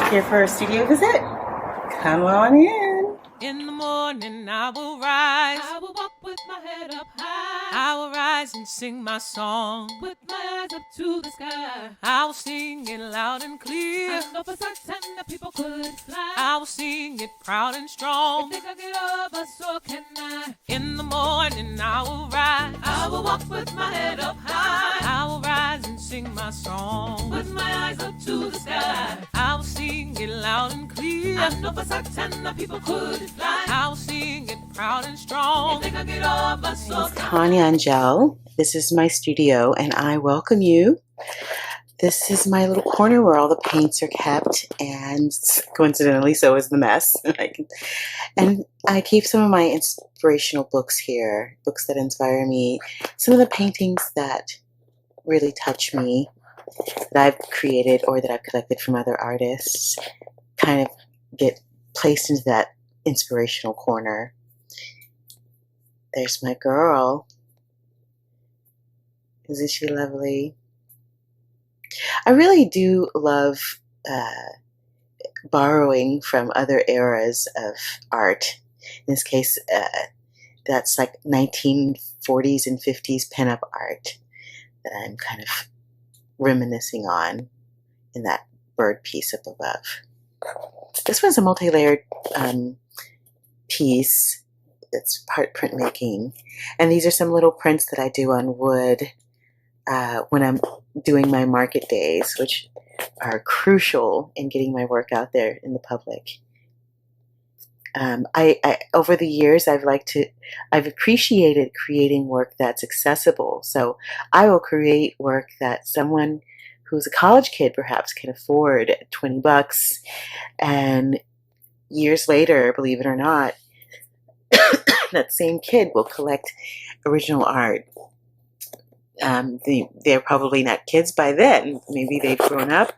Here for a studio visit? Come on in. In the morning I will rise, I will walk with my head up high, I will rise and sing my song, with my eyes up to the sky. I will sing it loud and clear, I know for certain that people could fly. I will sing it proud and strong, if they could get over, so can I. In the morning I will rise, I will walk with my head up high, I will rise and sing my song, with my eyes up to the sky. I will sing it loud and clear, I know for certain that people could fly. I will sing it proud and strong, if they could get over, so Tonya Engel. This is my studio, and I welcome you. This is my little corner where all the paints are kept, and coincidentally, so is the mess. And I keep some of my inspirational books here, books that inspire me, some of the paintings that really touch me, that I've created or that I've collected from other artists, kind of get placed into that inspirational corner. There's my girl. Isn't she lovely? I really do love borrowing from other eras of art. In this case, that's like 1940s and 50s pinup art that I'm kind of reminiscing on in that bird piece up above. This one's a multi-layered piece. It's part printmaking, and these are some little prints that I do on wood when I'm doing my market days, which are crucial in getting my work out there in the public. I over the years, I've appreciated creating work that's accessible. So I will create work that someone who's a college kid perhaps can afford at $20, and years later, believe it or not, that same kid will collect original art. They're probably not kids by then. Maybe they've grown up,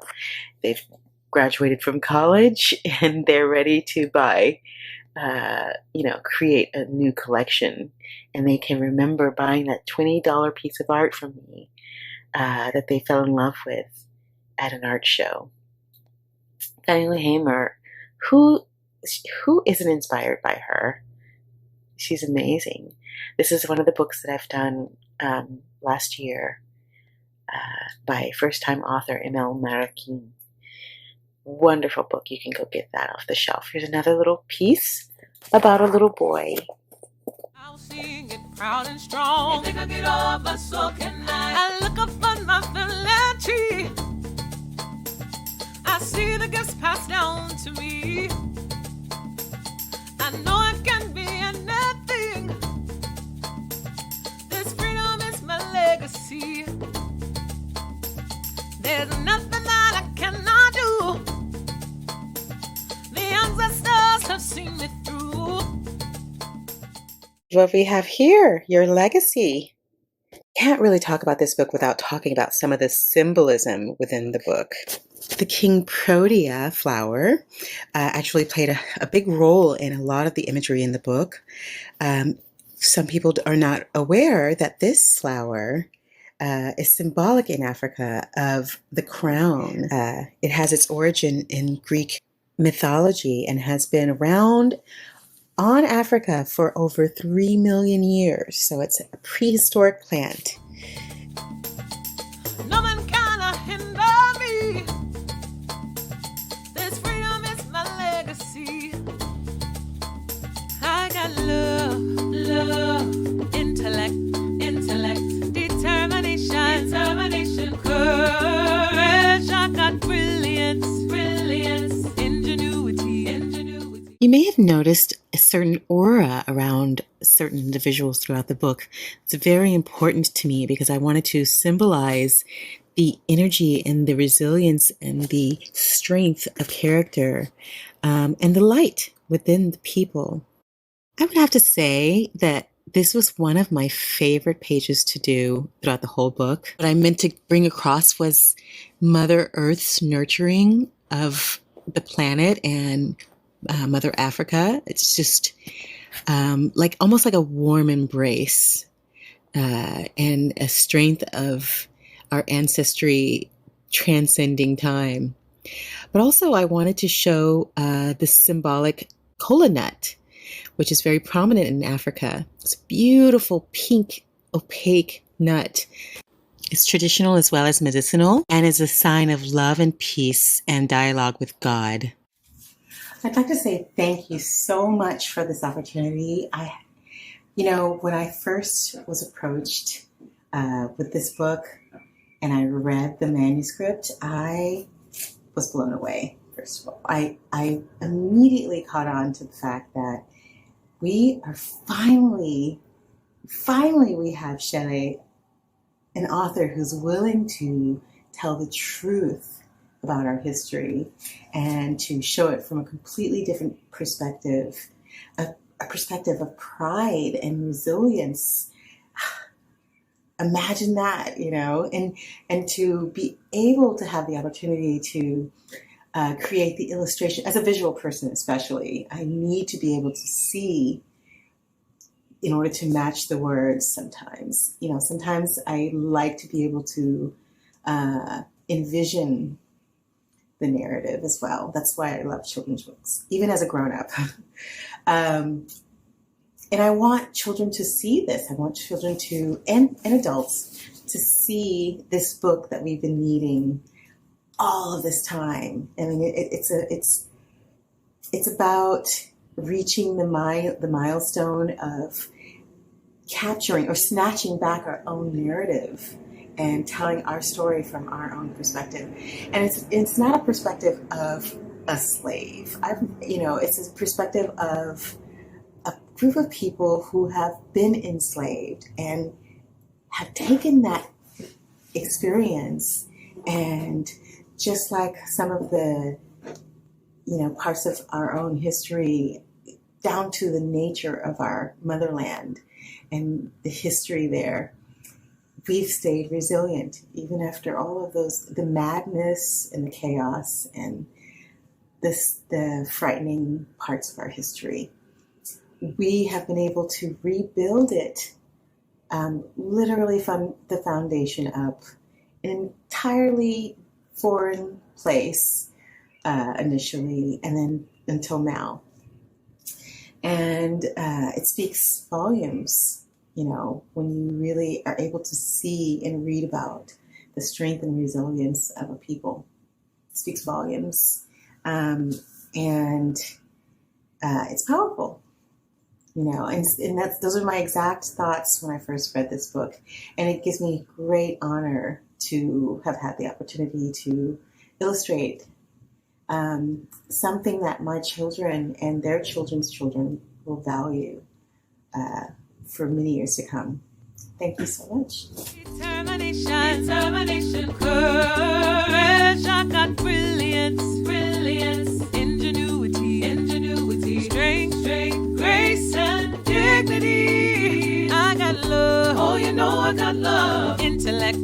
they've graduated from college, and they're ready to buy, create a new collection. And they can remember buying that $20 piece of art from me that they fell in love with at an art show. Fannie Hamer, who isn't inspired by her? She's amazing. This is one of the books that I've done last year by first-time author Emel Marakin. Wonderful book. You can go get that off the shelf. Here's another little piece about a little boy. I'll sing it proud and strong, if they could get over, so can I. I look up on my family tree, I see the gifts passed down to me. I know it can be anything. This freedom is my legacy. There's nothing that I cannot do. The ancestors have seen me through. What we have here, your legacy. Can't really talk about this book without talking about some of the symbolism within the book. The King Protea flower actually played a big role in a lot of the imagery in the book. Some people are not aware that this flower is symbolic in Africa of the crown. It has its origin in Greek mythology and has been around on Africa for over 3 million years. So it's a prehistoric plant. No man can hinder me. This freedom is my legacy. I got love, intellect, determination, courage. I got brilliance, ingenuity. You may have noticed a certain aura around certain individuals throughout the book. It's very important to me because I wanted to symbolize the energy and the resilience and the strength of character and the light within the people. I would have to say that this was one of my favorite pages to do throughout the whole book. What I meant to bring across was Mother Earth's nurturing of the planet and Mother Africa. It's just almost like a warm embrace and a strength of our ancestry transcending time. But also I wanted to show the symbolic kola nut, which is very prominent in Africa. It's a beautiful pink, opaque nut. It's traditional as well as medicinal and is a sign of love and peace and dialogue with God. I'd like to say thank you so much for this opportunity. When I first was approached with this book and I read the manuscript, I was blown away, first of all. I immediately caught on to the fact that we are finally we have Schele, an author who's willing to tell the truth about our history and to show it from a completely different perspective, a perspective of pride and resilience. Imagine that, and to be able to have the opportunity to create the illustration as a visual person, especially. I need to be able to see in order to match the words sometimes. Sometimes I like to be able to envision the narrative as well. That's why I love children's books, even as a grown-up. And I want children to see this. I want children and adults to see this book that we've been needing all of this time. I mean, it's about reaching the milestone of capturing or snatching back our own narrative and telling our story from our own perspective. And it's not a perspective of a slave. It's a perspective of a group of people who have been enslaved and have taken that experience, and just like some of the parts of our own history, down to the nature of our motherland and the history there, we've stayed resilient even after all of the madness and the chaos and the frightening parts of our history. We have been able to rebuild it literally from the foundation up, an entirely foreign place initially, and then until now. And it speaks volumes, when you really are able to see and read about the strength and resilience of a people. It speaks volumes. And it's powerful, and those are my exact thoughts when I first read this book. And it gives me great honor to have had the opportunity to illustrate something that my children and their children's children will value for many years to come. Thank you so much. Determination, courage, I got brilliance, ingenuity, strength, grace, and dignity. I got love, I got love, intellect.